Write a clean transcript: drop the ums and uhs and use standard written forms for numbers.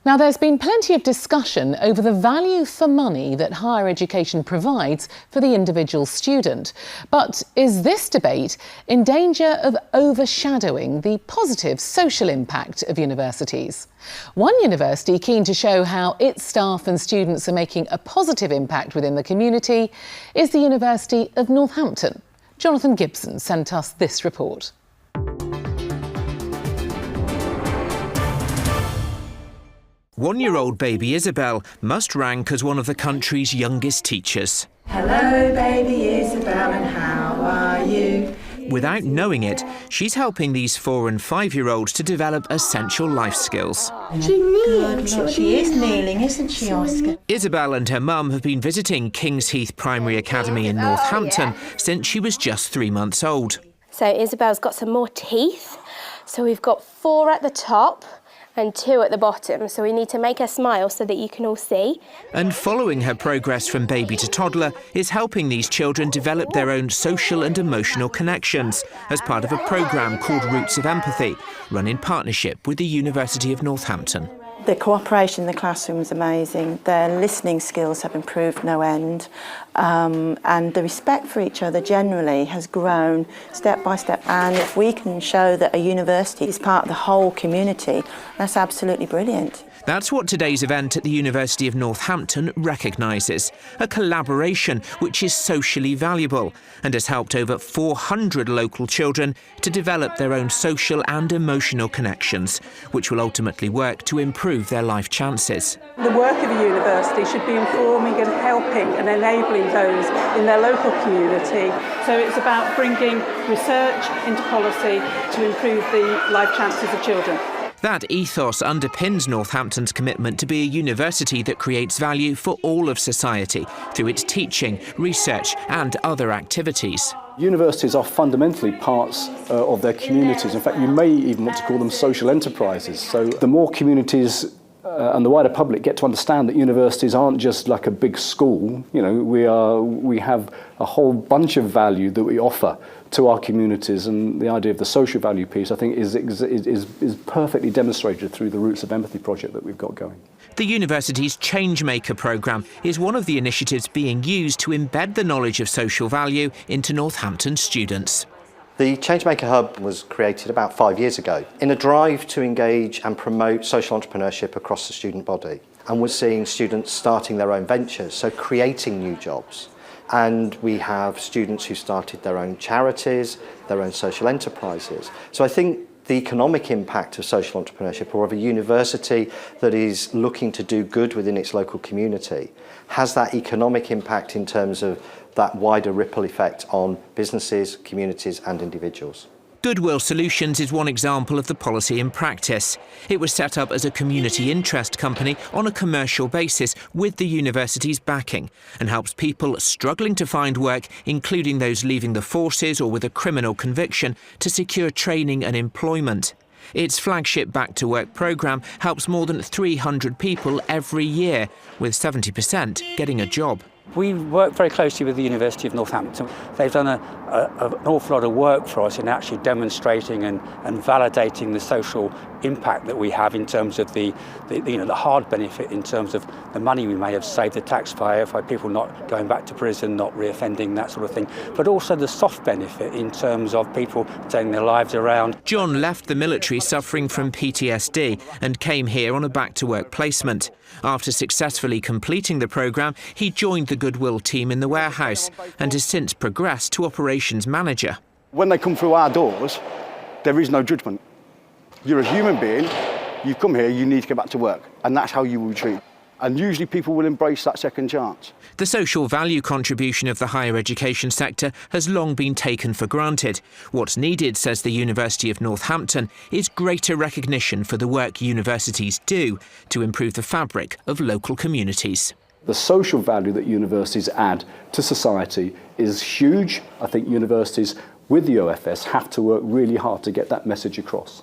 Now, there's been plenty of discussion over the value for money that higher education provides for the individual student. But is this debate in danger of overshadowing the positive social impact of universities? One university keen to show how its staff and students are making a positive impact within the community is the University of Northampton. Jonathan Gibson sent us this report. One-year-old baby Isabel must rank as one of the country's youngest teachers. Hello, baby Isabel, and how are you? Without knowing it, she's helping these 4- and 5-year-olds to develop essential life skills. She kneels. She is kneeling, isn't she, Oscar? Isabel and her mum have been visiting King's Heath Primary Academy in Northampton since she was just 3 months old. So Isabel's got some more teeth. So we've got 4 at the top and 2 at the bottom, so we need to make her smile so that you can all see. And following her progress from baby to toddler is helping these children develop their own social and emotional connections as part of a programme called Roots of Empathy, run in partnership with the University of Northampton. The cooperation in the classroom is amazing. Their listening skills have improved no end, and the respect for each other generally has grown step by step. And if we can show that a university is part of the whole community, that's absolutely brilliant. That's what today's event at the University of Northampton recognises, a collaboration which is socially valuable and has helped over 400 local children to develop their own social and emotional connections, which will ultimately work to improve their life chances. The work of a university should be informing and helping and enabling those in their local community. So it's about bringing research into policy to improve the life chances of children. That ethos underpins Northampton's commitment to be a university that creates value for all of society through its teaching, research and other activities. Universities are fundamentally parts of their communities. In fact, you may even want to call them social enterprises. So the more communities and the wider public get to understand that universities aren't just like a big school, you know, we have a whole bunch of value that we offer to our communities, and the idea of the social value piece, I think, is perfectly demonstrated through the Roots of Empathy project that we've got going. The university's Changemaker programme is one of the initiatives being used to embed the knowledge of social value into Northampton students. The Changemaker Hub was created about 5 years ago in a drive to engage and promote social entrepreneurship across the student body. And we're seeing students starting their own ventures, so creating new jobs. And we have students who started their own charities, their own social enterprises. So I think the economic impact of social entrepreneurship, or of a university that is looking to do good within its local community, has that economic impact in terms of that wider ripple effect on businesses, communities and individuals. Goodwill Solutions is one example of the policy in practice. It was set up as a community interest company on a commercial basis with the university's backing and helps people struggling to find work, including those leaving the forces or with a criminal conviction, to secure training and employment. Its flagship Back to Work programme helps more than 300 people every year, with 70% getting a job. We work very closely with the University of Northampton. They've done an awful lot of work for us in actually demonstrating and validating the social impact that we have in terms of the hard benefit in terms of the money we may have saved the taxpayer by people not going back to prison, not reoffending, that sort of thing, but also the soft benefit in terms of people turning their lives around. John left the military suffering from PTSD and came here on a back-to-work placement. After successfully completing the programme, he joined the Goodwill team in the warehouse and has since progressed to operations manager. When they come through our doors, there is no judgment. You're a human being, you've come here, you need to get back to work, and that's how you will be treated. And usually people will embrace that second chance. The social value contribution of the higher education sector has long been taken for granted. What's needed, says the University of Northampton, is greater recognition for the work universities do to improve the fabric of local communities. The social value that universities add to society is huge. I think universities with the OFS have to work really hard to get that message across.